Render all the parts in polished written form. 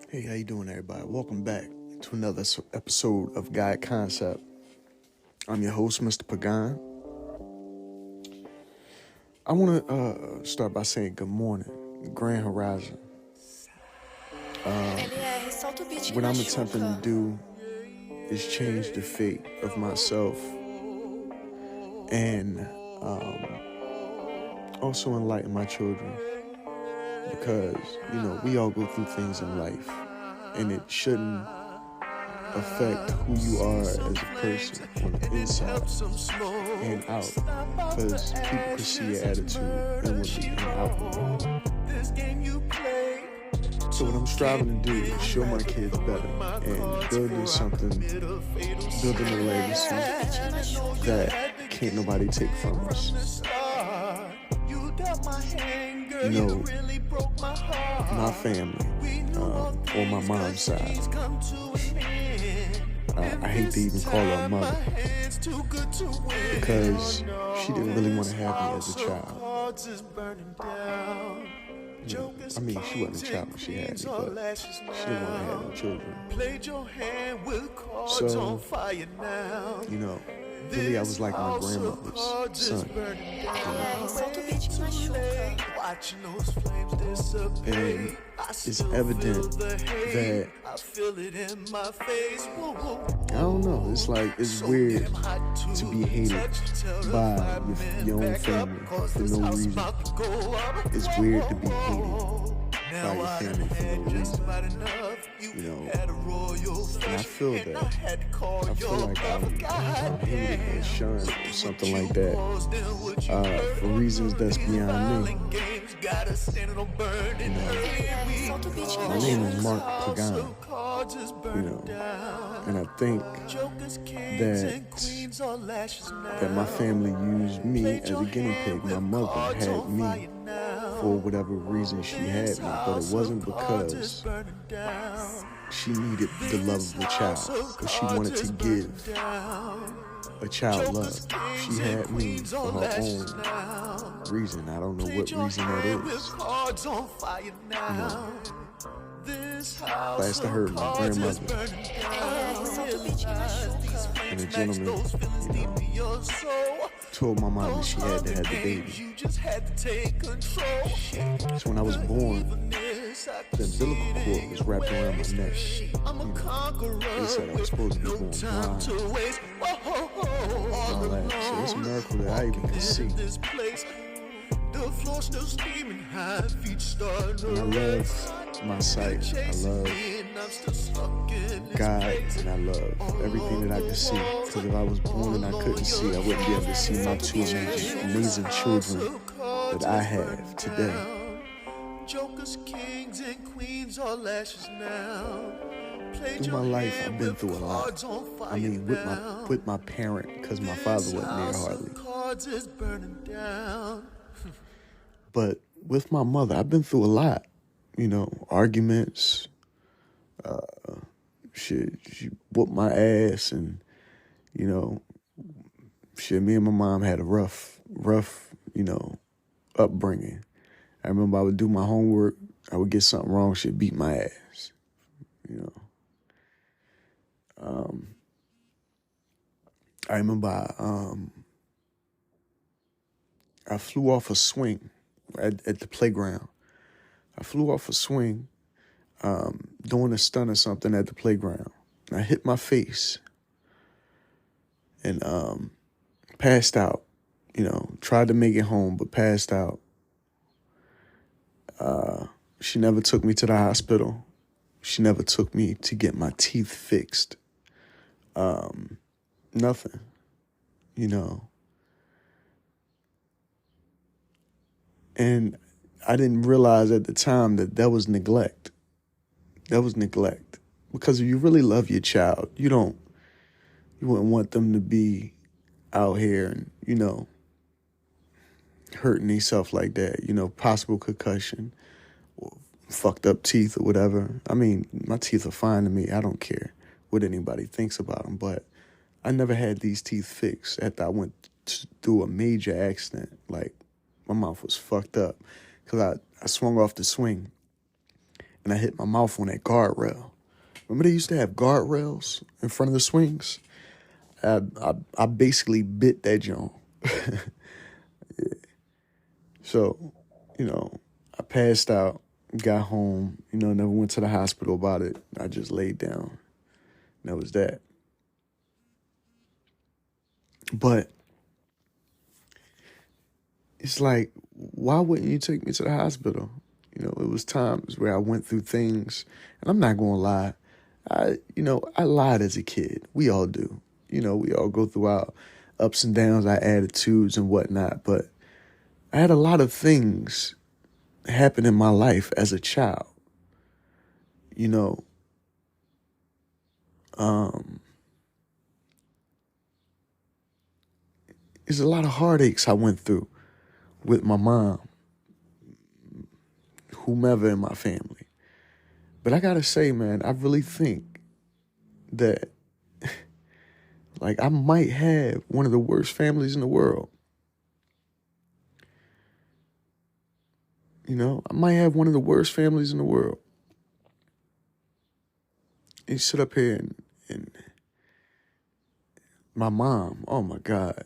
Hey, how you doing, everybody? Welcome back to another episode of Guy Concept. I'm your host, Mr. Pagan. I want to start by saying good morning, Grand Horizon. What I'm attempting to do is change the fate of myself and also enlighten my children because, we all go through things in life and it shouldn't affect who you are as a person on the inside and out, because people can see your attitude inwardly and outwardly. So what I'm striving to do is show my kids better and building a legacy that can't nobody take from us. My family, on my mom's side, I hate to even call her a mother because she didn't really want to have me as a child. She wasn't a child when she had me, but she didn't want to have no children. So, really I was like my grandmother's son. And it's evident that I don't know, it's weird to be hated by your own family for no reason. It's weird to be hated by your family for no reason. And I feel that. I feel like I'm hated or shunned or something like that for reasons that's beyond me. My name is Mark Pagan, and I think that my family used me as a guinea pig. My mother had me for whatever reason she had me, but it wasn't because she needed the love of a child, but she wanted to give a child love. She had me for her own reason. I don't know what reason that is. Last I heard, my grandmother and a gentleman, told my mom that she had to have the baby. So when I was born, the umbilical cord was wrapped around my neck. They said I was supposed to be born blind. All that. So it's a miracle that I even can see. And I love my sight. I love God, and I love everything that I can see. Because if I was born and I couldn't see, I wouldn't be able to see my two amazing children that I have today. Through my life, I've been through a lot. With my parent, because my father wasn't there hardly. But with my mother, I've been through a lot. Arguments. She whooped my ass, and me and my mom had a rough, upbringing. I remember I would do my homework, I would get something wrong, she'd beat my ass. I remember I flew off a swing at the playground. I flew off a swing doing a stunt or something at the playground. I hit my face and passed out. Tried to make it home, but passed out. She never took me to the hospital. She never took me to get my teeth fixed. Nothing, And I didn't realize at the time that was neglect. That was neglect. Because if you really love your child, you wouldn't want them to be out here and, hurting themselves like that, possible concussion or fucked up teeth or whatever. My teeth are fine to me. I don't care what anybody thinks about them, but I never had these teeth fixed after I went through a major accident. Like, my mouth was fucked up because I swung off the swing and I hit my mouth on that guardrail. Remember they used to have guardrails in front of the swings? I basically bit that joint. So, I passed out, got home, never went to the hospital about it. I just laid down. And that was that. But it's like, why wouldn't you take me to the hospital? It was times where I went through things, and I'm not going to lie. I lied as a kid. We all do. We all go through our ups and downs, our attitudes and whatnot. But I had a lot of things happen in my life as a child. There's a lot of heartaches I went through with my mom, whomever in my family. But I gotta say, man, I really think that like I might have one of the worst families in the world. I might have one of the worst families in the world. And you sit up here and my mom, oh my God.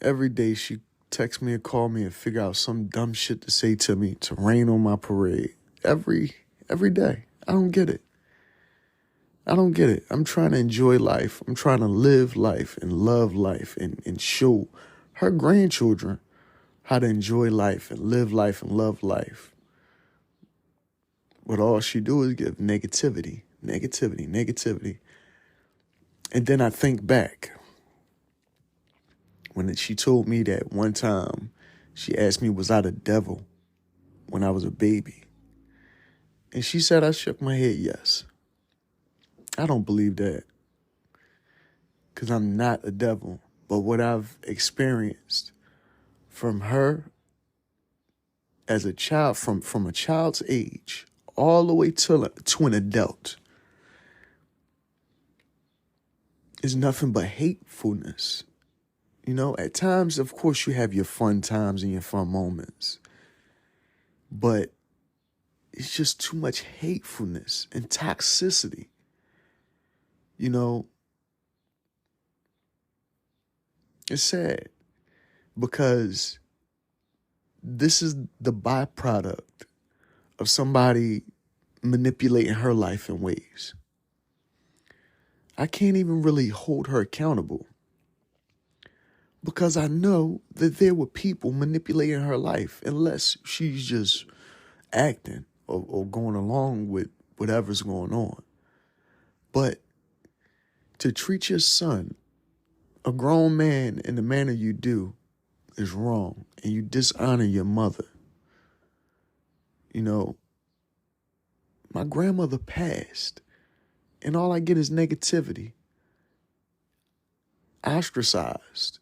Every day she texts me or call me and figure out some dumb shit to say to me to rain on my parade. Every day. I don't get it. I'm trying to enjoy life. I'm trying to live life and love life and show her grandchildren how to enjoy life and live life and love life. But all she do is give negativity. And then I think back when she told me that one time she asked me, was I the devil when I was a baby? And she said, I shook my head, yes. I don't believe that because I'm not a devil. But what I've experienced from her as a child, from a child's age all the way to an adult, is nothing but hatefulness. At times, of course, you have your fun times and your fun moments. But it's just too much hatefulness and toxicity. It's sad because this is the byproduct of somebody manipulating her life in ways. I can't even really hold her accountable because I know that there were people manipulating her life unless she's just acting or going along with whatever's going on. But to treat your son, a grown man, in the manner you do is wrong, and you dishonor your mother. My grandmother passed, and all I get is negativity, ostracized,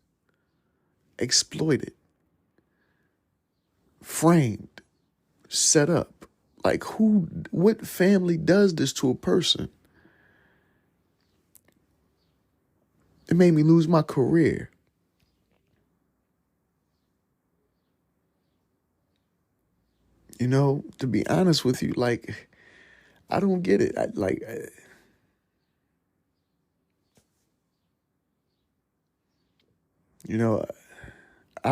exploited, framed, set up. Like what family does this to a person? It made me lose my career. To be honest with you, like, I don't get it. I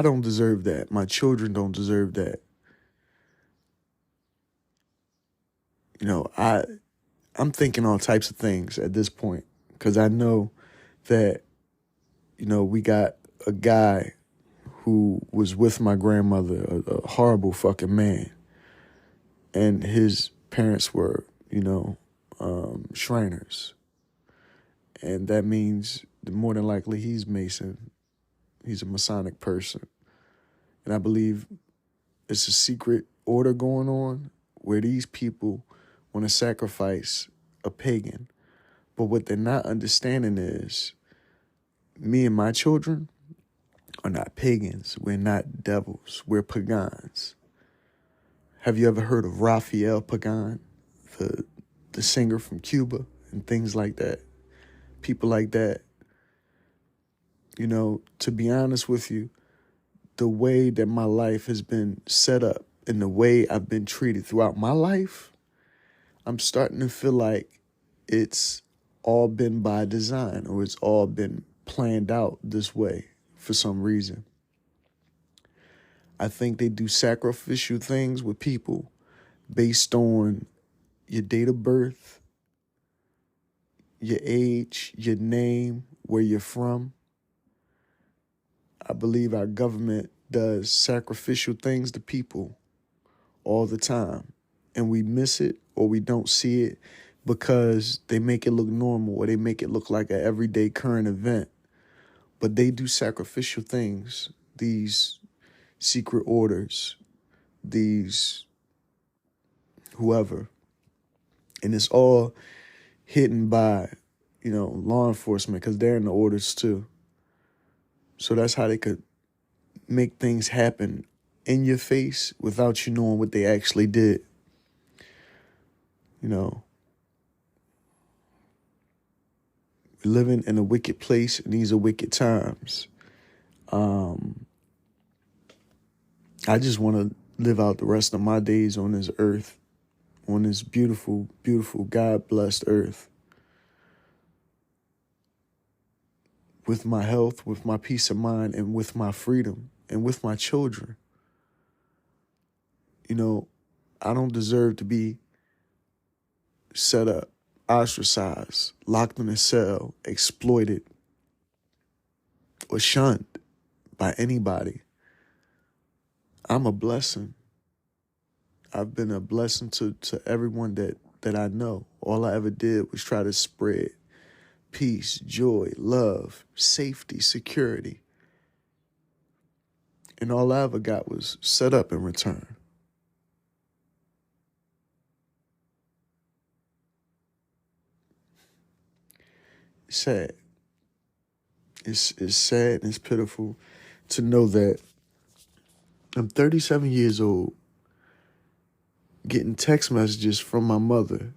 don't deserve that. My children don't deserve that. I'm thinking all types of things at this point because I know that, we got a guy who was with my grandmother, a horrible fucking man. And his parents were, Shriners. And that means more than likely he's Mason. He's a Masonic person. And I believe it's a secret order going on where these people want to sacrifice a pagan. But what they're not understanding is me and my children are not pagans. We're not devils. We're pagans. Have you ever heard of Raphael Pagan, the singer from Cuba and things like that? People like that. To be honest with you, the way that my life has been set up and the way I've been treated throughout my life, I'm starting to feel like it's all been by design, or it's all been planned out this way for some reason. I think they do sacrificial things with people based on your date of birth, your age, your name, where you're from. I believe our government does sacrificial things to people all the time, and we miss it or we don't see it because they make it look normal, or they make it look like an everyday current event. But they do sacrificial things, these secret orders, these whoever. And it's all hidden by, law enforcement, because they're in the orders too. So that's how they could make things happen in your face without you knowing what they actually did. We're living in a wicked place, and these are wicked times. I just want to live out the rest of my days on this earth, on this beautiful, beautiful, God-blessed earth, with my health, with my peace of mind, and with my freedom, and with my children. I don't deserve to be set up, ostracized, locked in a cell, exploited, or shunned by anybody. I'm a blessing. I've been a blessing to everyone that I know. All I ever did was try to spread peace, joy, love, safety, security. And all I ever got was set up in return. It's sad. It's sad and it's pitiful to know that I'm 37 years old, getting text messages from my mother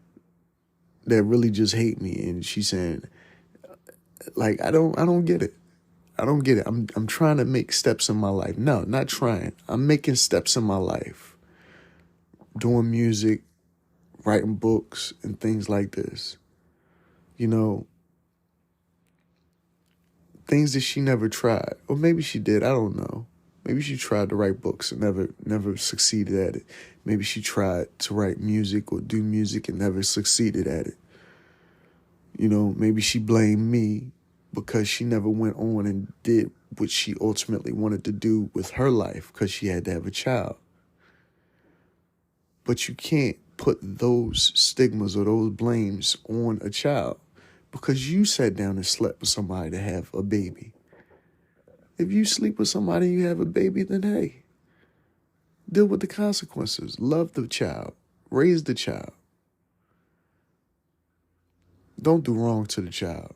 that really just hate me, and she's saying, like, I don't get it. I don't get it. I'm trying to make steps in my life. No, not trying. I'm making steps in my life. Doing music, writing books, and things like this. Things that she never tried. Or maybe she did, I don't know. Maybe she tried to write books and never succeeded at it. Maybe she tried to write music or do music and never succeeded at it. Maybe she blamed me because she never went on and did what she ultimately wanted to do with her life, because she had to have a child. But you can't put those stigmas or those blames on a child, because you sat down and slept with somebody to have a baby. If you sleep with somebody and you have a baby, then hey, deal with the consequences. Love the child. Raise the child. Don't do wrong to the child.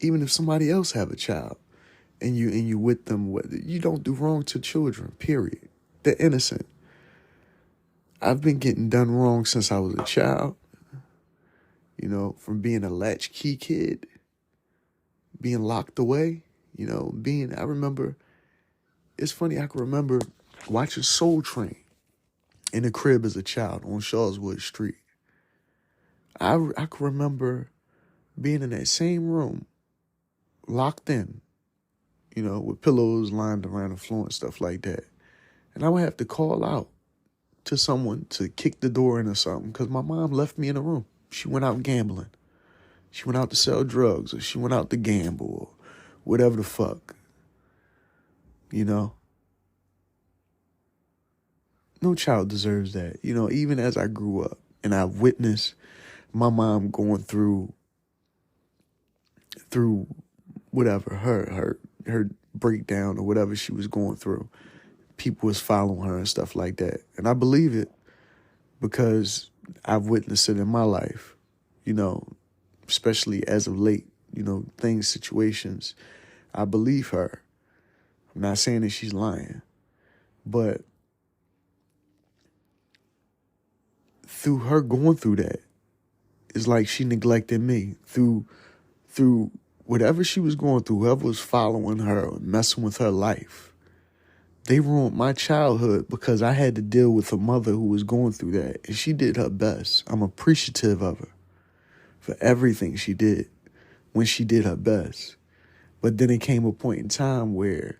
Even if somebody else have a child and you with them, you don't do wrong to children, period. They're innocent. I've been getting done wrong since I was a child. From being a latchkey kid, being locked away, I remember, it's funny, I can remember watching Soul Train in the crib as a child on Shawswood Street. I can remember being in that same room, locked in, with pillows lined around the floor and stuff like that. And I would have to call out to someone to kick the door in or something, because my mom left me in the room. She went out gambling. She went out to sell drugs, or she went out to gamble, or whatever the fuck. No child deserves that. Even as I grew up and I witnessed my mom going through whatever, her breakdown or whatever she was going through. People was following her and stuff like that. And I believe it because I've witnessed it in my life, especially as of late, situations. I believe her. I'm not saying that she's lying, but through her going through that, it's like she neglected me. Through whatever she was going through, whoever was following her or messing with her life, They ruined my childhood because I had to deal with a mother who was going through that. And she did her best. I'm appreciative of her for everything she did when she did her best. But then it came a point in time where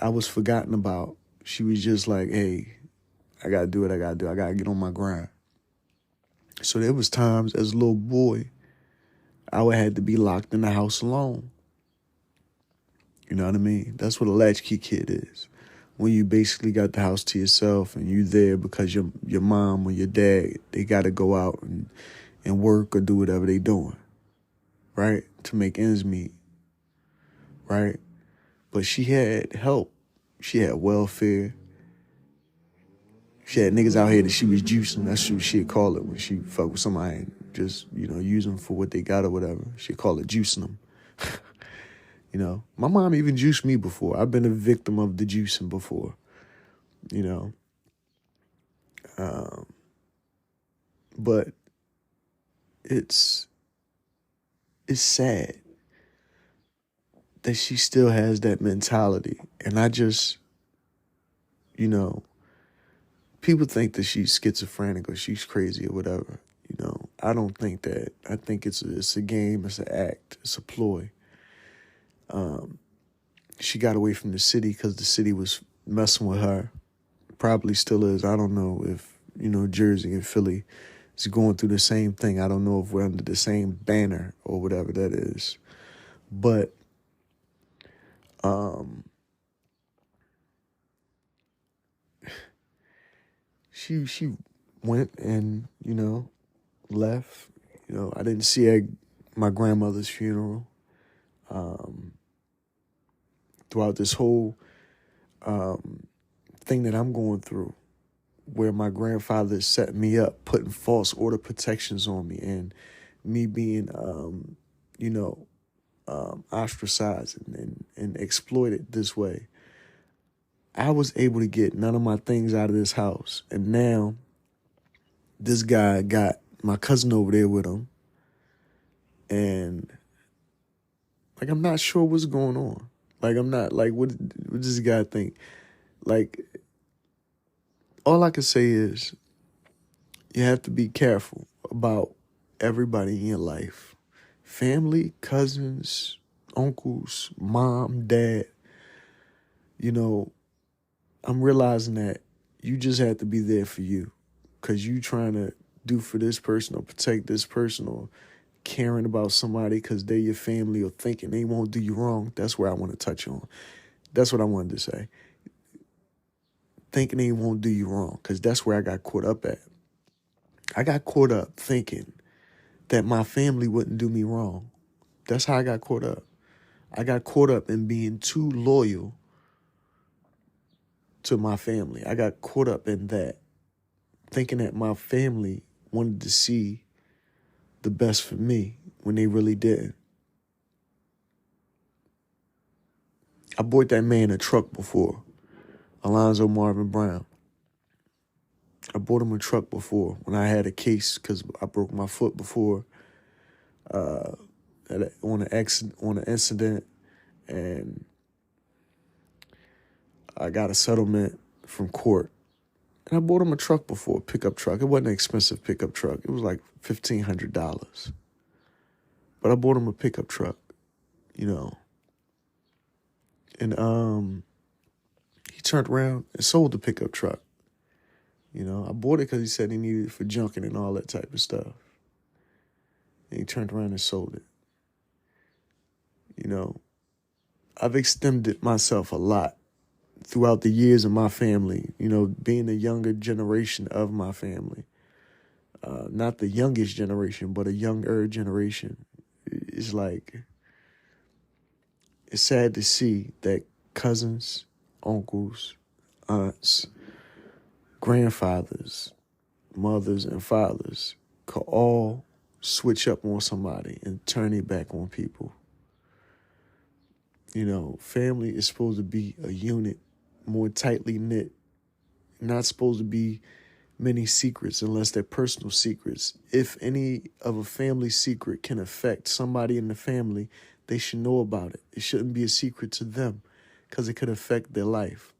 I was forgotten about. She was just like, hey, I got to do what I got to do. I got to get on my grind. So there was times as a little boy, I would have to be locked in the house alone. You know what I mean? That's what a latchkey kid is. When you basically got the house to yourself and you there because your mom or your dad, they got to go out and work or do whatever they doing, right? To make ends meet, right? But she had help. She had welfare. She had niggas out here that she was juicing. That's what she'd call it when she fuck with somebody and just, use them for what they got or whatever. She'd call it juicing them. My mom even juiced me before. I've been a victim of the juicing before, But it's sad that she still has that mentality. And I just, people think that she's schizophrenic or she's crazy or whatever. I don't think that. I think it's a game, it's an act, it's a ploy. She got away from the city because the city was messing with her. Probably still is. I don't know if, Jersey and Philly is going through the same thing. I don't know if we're under the same banner or whatever that is. But she went and, left. I didn't see her at my grandmother's funeral. Throughout this whole thing that I'm going through, where my grandfather set me up, putting false order protections on me, and me being, ostracized and exploited this way. I was able to get none of my things out of this house. And now this guy got my cousin over there with him. And, I'm not sure what's going on. I'm not, what does this guy think? All I can say is you have to be careful about everybody in your life. Family, cousins, uncles, mom, dad. I'm realizing that you just have to be there for you because you trying to do for this person or protect this person or caring about somebody because they're your family or thinking they won't do you wrong. That's where I want to touch on. That's what I wanted to say. Thinking they won't do you wrong, because that's where I got caught up at. I got caught up thinking that my family wouldn't do me wrong. That's how I got caught up. I got caught up in being too loyal to my family. I got caught up in that, thinking that my family wanted to see the best for me when they really didn't. I bought that man a truck before. Alonzo Marvin Brown. I bought him a truck before when I had a case because I broke my foot before on an incident, and I got a settlement from court. And I bought him a truck before, a pickup truck. It wasn't an expensive pickup truck. It was like $1,500. But I bought him a pickup truck, And he turned around and sold the pickup truck. I bought it because he said he needed it for junking and all that type of stuff. And he turned around and sold it. I've extended myself a lot throughout the years of my family, being the younger generation of my family. Not the youngest generation, but a younger generation. It's it's sad to see that cousins, uncles, aunts, grandfathers, mothers, and fathers could all switch up on somebody and turn it back on people. Family is supposed to be a unit, more tightly knit. Not supposed to be many secrets unless they're personal secrets. If any of a family secret can affect somebody in the family, they should know about it. It shouldn't be a secret to them. because it could affect their life.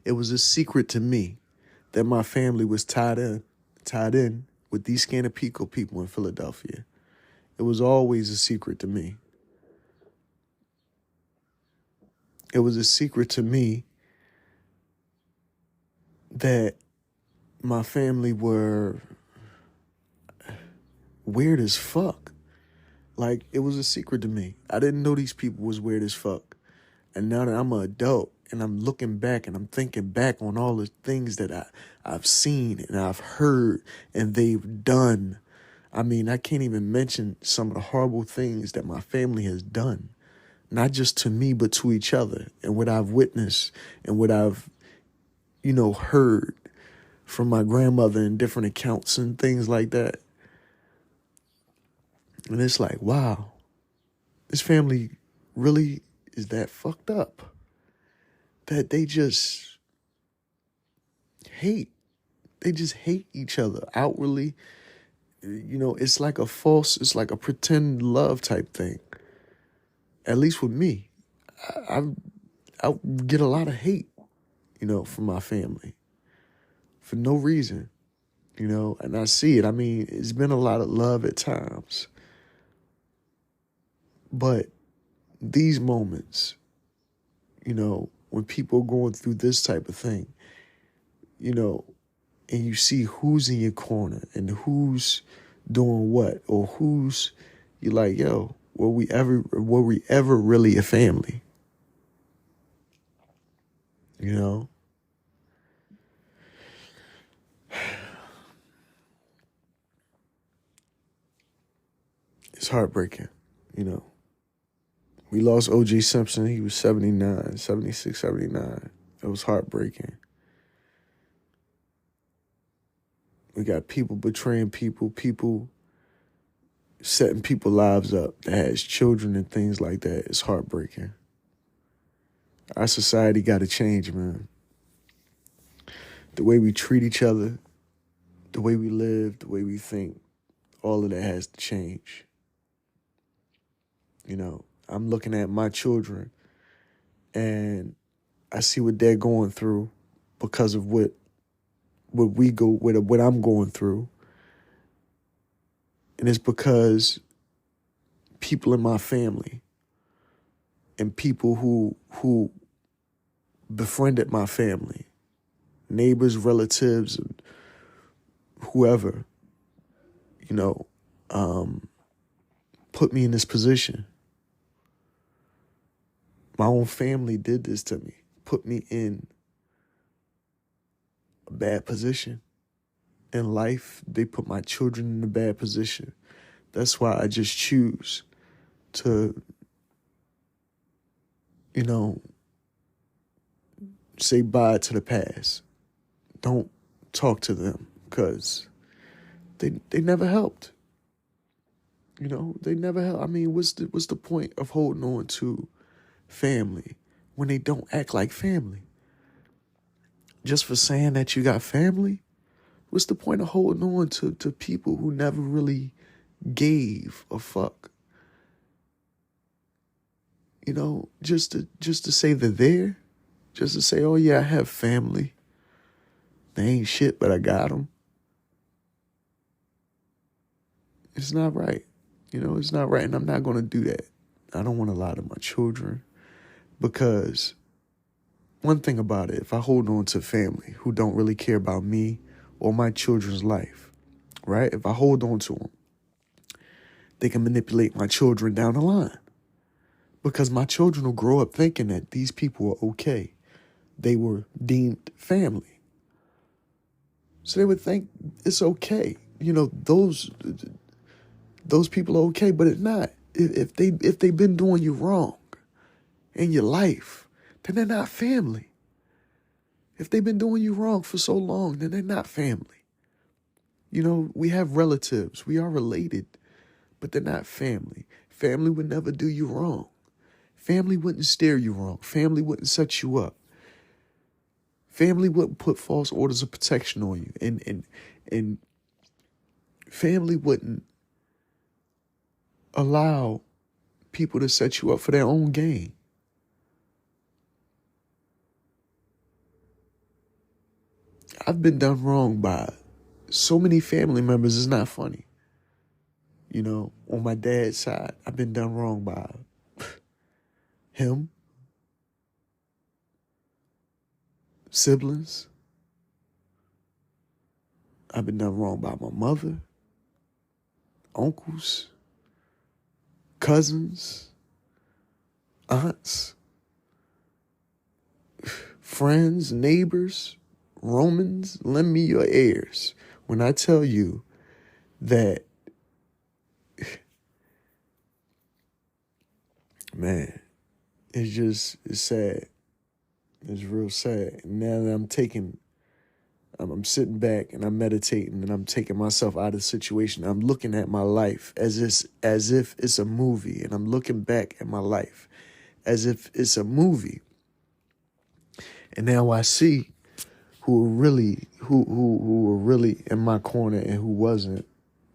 It was a secret to me that my family was tied in with these Scanapico people in Philadelphia. It was always a secret to me. It was a secret to me that my family were weird as fuck. Like, it was a secret to me. I didn't know these people was weird as fuck. And now that I'm an adult and I'm looking back and I'm thinking back on all the things that I've seen and I've heard and they've done. I mean, I can't even mention some of the horrible things that my family has done. Not just to me, but to each other. And what I've witnessed and what I've, heard from my grandmother in different accounts and things like that. And it's like, wow, this family really is that fucked up that they just hate. They just hate each other outwardly. It's like it's like a pretend love type thing. At least with me, I get a lot of hate, from my family for no reason, and I see it. I mean, it's been a lot of love at times. But these moments, when people are going through this type of thing, and you see who's in your corner and who's doing what, or you're like, yo, were we ever really a family? It's heartbreaking, We lost O.J. Simpson. He was 79, 76, 79. It was heartbreaking. We got people betraying people setting people's lives up that has children and things like that. It's heartbreaking. Our society got to change, man. The way we treat each other, the way we live, the way we think, all of that has to change. I'm looking at my children and I see what they're going through because of what I'm going through. And it's because people in my family and people who befriended my family, neighbors, relatives, and whoever, put me in this position. My own family did this to me, put me in a bad position. In life, they put my children in a bad position. That's why I just choose to, say bye to the past. Don't talk to them because they never helped. They never helped. I mean, what's the point of holding on to family when they don't act like family? Just for saying that you got family? What's the point of holding on to people who never really gave a fuck? Just to say they're there, just to say, oh yeah, I have family. They ain't shit, but I got them. It's not right. It's not right, and I'm not going to do that. I don't want to lie to my children because one thing about it, if I hold on to family who don't really care about me or my children's life, right? If I hold on to them, they can manipulate my children down the line because my children will grow up thinking that these people are okay. They were deemed family. So they would think it's okay. Those people are okay, but it's not. If they've been doing you wrong in your life, then they're not family. If they've been doing you wrong for so long, then they're not family. We have relatives. We are related, but they're not family. Family would never do you wrong. Family wouldn't steer you wrong. Family wouldn't set you up. Family wouldn't put false orders of protection on you. And family wouldn't allow people to set you up for their own gain. I've been done wrong by so many family members. It's not funny. On my dad's side, I've been done wrong by him, siblings. I've been done wrong by my mother, uncles, cousins, aunts, friends, neighbors, Romans. Lend me your ears when I tell you that, man, it's sad. It's real sad. And now that I'm sitting back and I'm meditating and I'm taking myself out of the situation. I'm looking at my life as if it's a movie, and I'm looking back at my life as if it's a movie. And now I see who were really in my corner and who wasn't,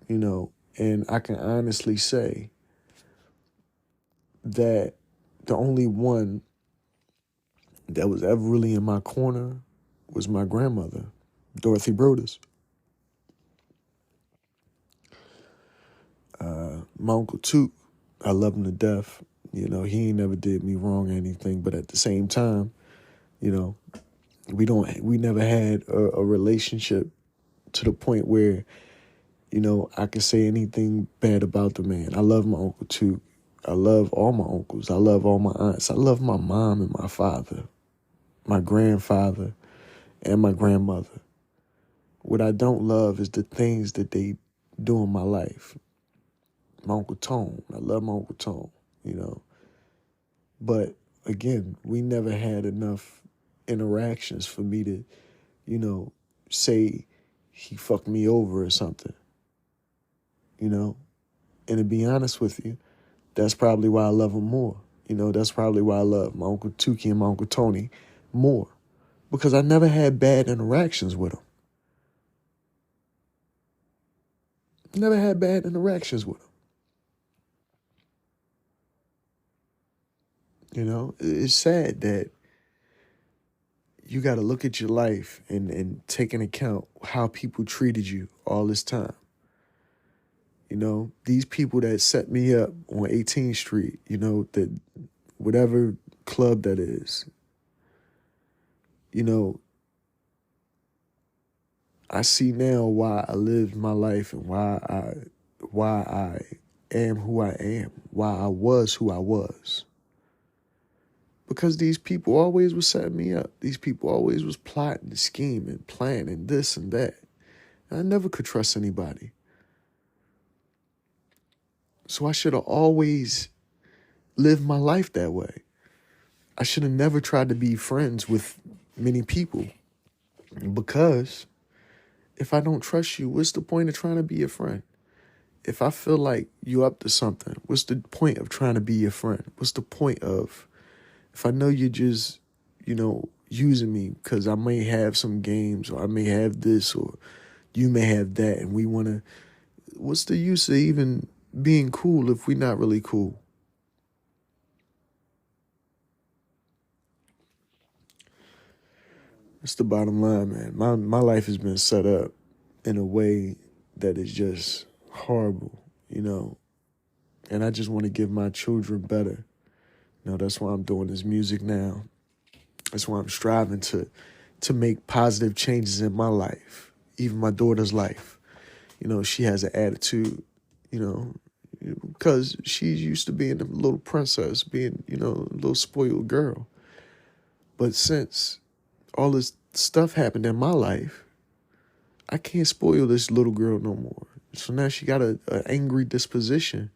and I can honestly say that the only one that was ever really in my corner was my grandmother, Dorothy Brodus. My Uncle Toot, I love him to death. He ain't never did me wrong or anything, but at the same time, we never had a relationship to the point where, I could say anything bad about the man. I love my Uncle Toot. I love all my uncles. I love all my aunts. I love my mom and my father, my grandfather, and my grandmother. What I don't love is the things that they do in my life. My Uncle Tone. I love my Uncle Tone, But again, we never had enough interactions for me to, say he fucked me over or something, And to be honest with you, that's probably why I love him more. That's probably why I love my Uncle Tukey and my Uncle Tony more. Because I never had bad interactions with them. Never had bad interactions with them. It's sad that you got to look at your life and take into account how people treated you all this time. These people that set me up on 18th Street, that whatever club that is, I see now why I lived my life and why I am who I am, why I was who I was. Because these people always was setting me up. These people always was plotting, scheming, planning this and that. And I never could trust anybody. So I should have always lived my life that way. I should have never tried to be friends with many people. Because if I don't trust you, what's the point of trying to be your friend? If I feel like you up to something, what's the point of trying to be your friend? What's the point of, if I know you're just, using me because I may have some games or I may have this or you may have that and we want to, what's the use of even being cool if we're not really cool? That's the bottom line, man. My life has been set up in a way that is just horrible, and I just want to give my children better. That's why I'm doing this music now. That's why I'm striving to make positive changes in my life, even my daughter's life. She has an attitude, because she's used to being a little princess, being, a little spoiled girl. But since all this stuff happened in my life, I can't spoil this little girl no more. So now she got an angry disposition,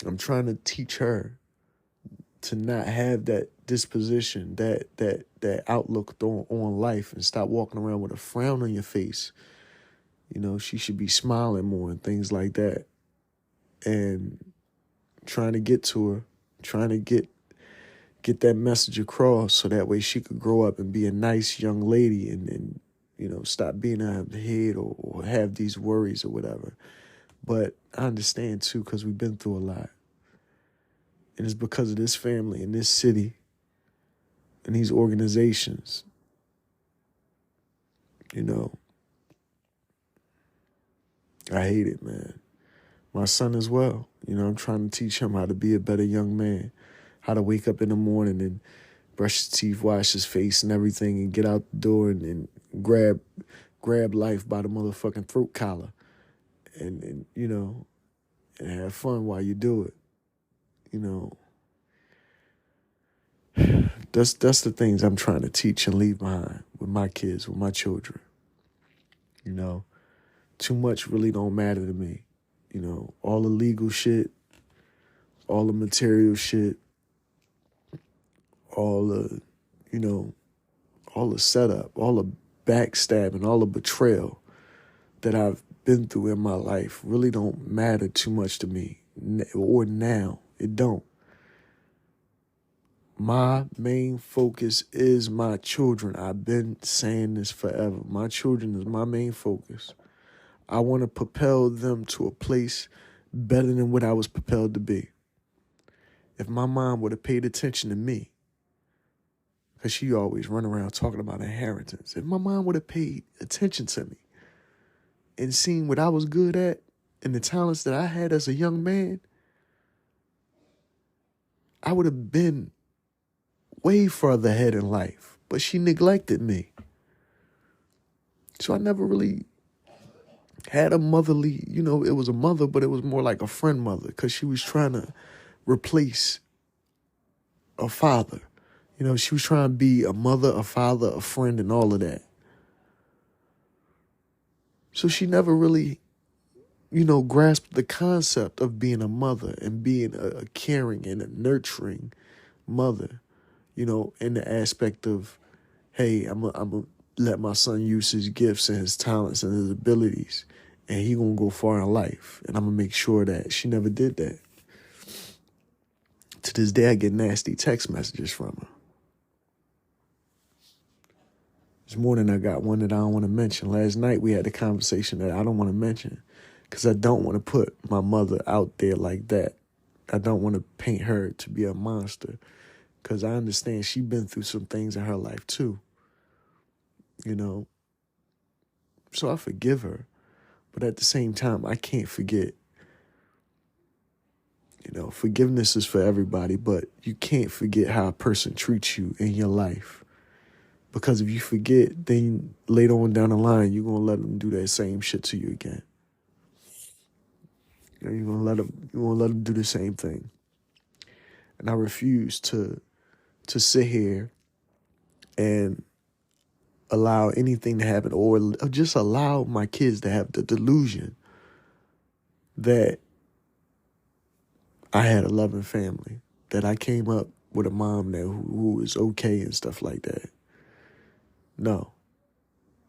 I'm trying to teach her to not have that disposition, that outlook on life, and stop walking around with a frown on your face. She should be smiling more and things like that. And trying to get to her, trying to get that message across so that way she could grow up and be a nice young lady and stop being out of the head or have these worries or whatever. But I understand too, because we've been through a lot. And it's because of this family and this city and these organizations You know, I hate it, man. My son as well. You know, I'm trying to teach him how to be a better young man, how to wake up in the morning and brush his teeth, wash his face and everything, and get out the door and grab life by the motherfucking throat collar and you know, and have fun while you do it. You know, that's the things I'm trying to teach and leave behind with my kids, with my children. You know, too much really don't matter to me. You know, all the legal shit, all the material shit, all the, you know, all the setup, all the backstabbing, all the betrayal that I've been through in my life really don't matter too much to me. Or now, it don't. My main focus is my children. I've been saying this forever. My children is my main focus. I want to propel them to a place better than what I was propelled to be. If my mom would have paid attention to me, because she always run around talking about inheritance. If my mom would have paid attention to me and seen what I was good at and the talents that I had as a young man, I would have been way further ahead in life. But she neglected me. So I never really had a motherly, you know, it was a mother, but it was more like a friend mother because she was trying to replace a father. You know, she was trying to be a mother, a father, a friend, and all of that. So she never really, you know, grasped the concept of being a mother and being a caring and a nurturing mother, you know, in the aspect of, hey, I'm going to let my son use his gifts and his talents and his abilities, and he going to go far in life. And I'm going to make sure that she never did that. To this day, I get nasty text messages from her. This morning, I got one that I don't want to mention. Last night, we had a conversation that I don't want to mention because I don't want to put my mother out there like that. I don't want to paint her to be a monster because I understand she's been through some things in her life too, you know. So I forgive her. But at the same time, I can't forget. You know, forgiveness is for everybody, but you can't forget how a person treats you in your life. Because if you forget, then later on down the line, you're going to let them do that same shit to you again. You know, you're going to let them do the same thing. And I refuse to sit here and allow anything to happen or just allow my kids to have the delusion that I had a loving family, that I came up with a mom that who is okay and stuff like that. No,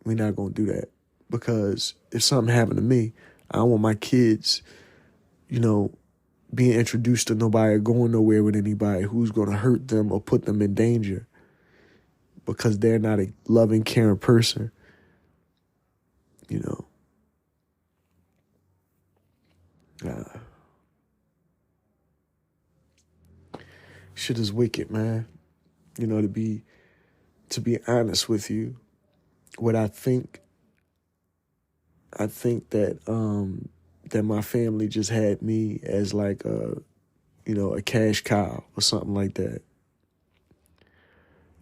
we're not going to do that. Because if something happened to me, I don't want my kids, you know, being introduced to nobody or going nowhere with anybody who's going to hurt them or put them in danger because they're not a loving, caring person, you know. Shit is wicked, man. You know, to be honest with you, what I think that that my family just had me as like a, you know, a cash cow or something like that.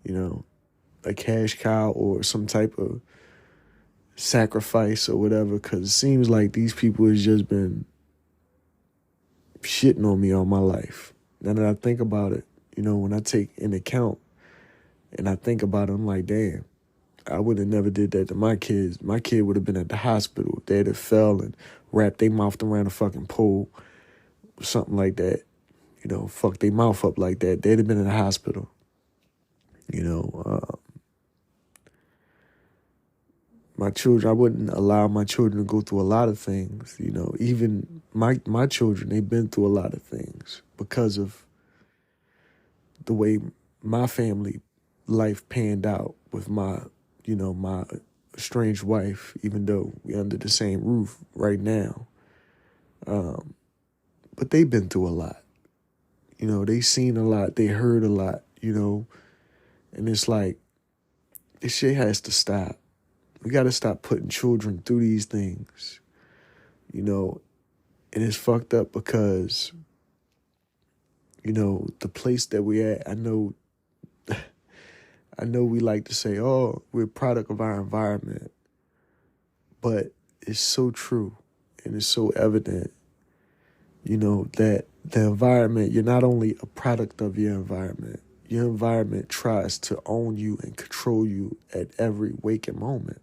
You know, a cash cow or some type of sacrifice or whatever, because it seems like these people has just been shitting on me all my life. Now that I think about it, you know, when I take into account and I think about it, I'm like, damn, I would have never did that to my kids. My kid would have been at the hospital if they'd have fell and wrapped their mouth around a fucking pole or something like that. You know, fuck their mouth up like that. They'd have been in the hospital. You know, my children, I wouldn't allow my children to go through a lot of things. You know, even my children, they've been through a lot of things because of the way my family life panned out with my, you know, my estranged wife, even though we're under the same roof right now. But they've been through a lot. You know, they seen a lot, they heard a lot, you know, and it's like, this shit has to stop. We got to stop putting children through these things, you know, and it's fucked up because, you know, the place that we at, I know we like to say, oh, we're a product of our environment, but it's so true and it's so evident, you know, that the environment, you're not only a product of your environment tries to own you and control you at every waking moment.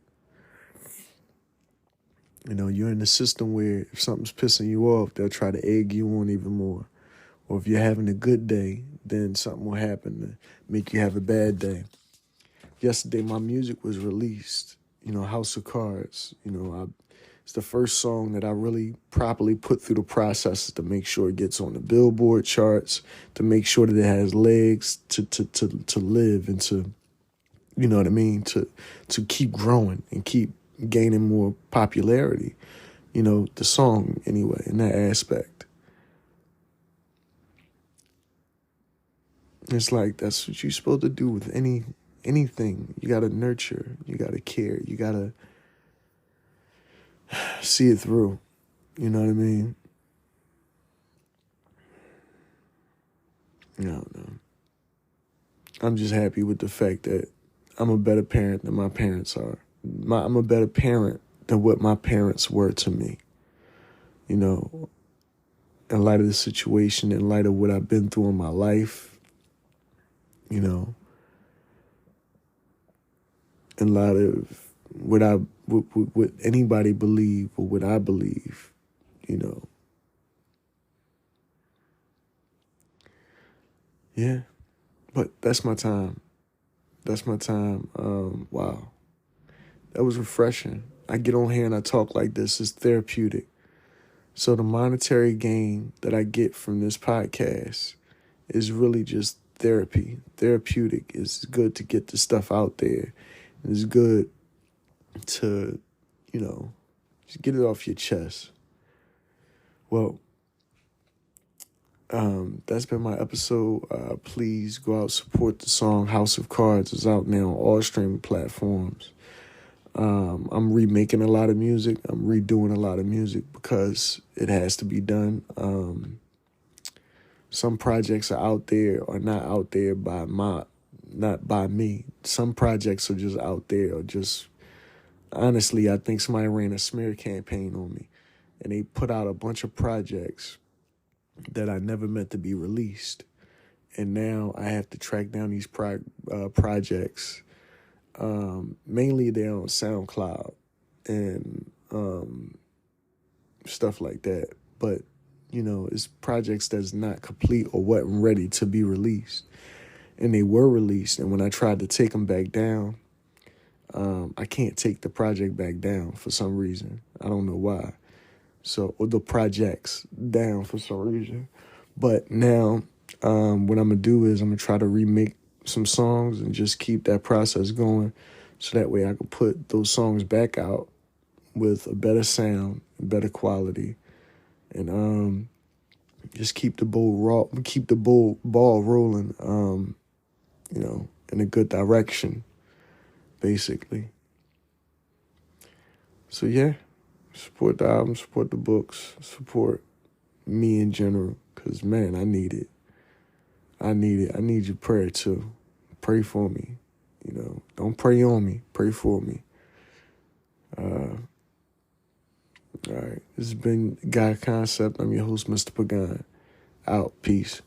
You know, you're in a system where if something's pissing you off, they'll try to egg you on even more. Or if you're having a good day, then something will happen to make you have a bad day. Yesterday, my music was released, you know, House of Cards. You know, it's the first song that I really properly put through the processes to make sure it gets on the Billboard charts, to make sure that it has legs to live and to, you know what I mean, to keep growing and keep gaining more popularity. You know, the song anyway, in that aspect. It's like that's what you're supposed to do with anything. You gotta nurture, you gotta care, you gotta see it through. You know what I mean? No. I'm just happy with the fact that I'm a better parent than my parents are. I'm a better parent than what my parents were to me. You know, in light of the situation, in light of what I've been through in my life, you know, in light of what anybody believe or what I believe, you know. Yeah, but that's my time. That's my time. Wow. That was refreshing. I get on here and I talk like this. It's therapeutic. So the monetary gain that I get from this podcast is really just therapy. Therapeutic. It's good to get the stuff out there. It's good to, you know, just get it off your chest. Well, that's been my episode. Please go out, support the song House of Cards. It's out now on all streaming platforms. I'm remaking a lot of music. I'm redoing a lot of music because it has to be done. Some projects are out there or not out there not by me. Some projects are just out there or just, honestly, I think somebody ran a smear campaign on me and they put out a bunch of projects that I never meant to be released. And now I have to track down these projects. Mainly they're on SoundCloud and stuff like that. But, you know, it's projects that's not complete or wasn't ready to be released. And they were released. And when I tried to take them back down, I can't take the project back down for some reason. I don't know why. So, or the projects down for some reason. But now, what I'm going to do is I'm going to try to remake some songs and just keep that process going. So that way I can put those songs back out with a better sound, better quality. And just keep the ball rolling, you know, in a good direction, basically. So yeah, support the album, support the books, support me in general, because, man, I need it. I need your prayer, too. Pray for me. You know, don't pray on me. Pray for me. All right. This has been Guy Concept. I'm your host, Mr. Pagan. Out. Peace.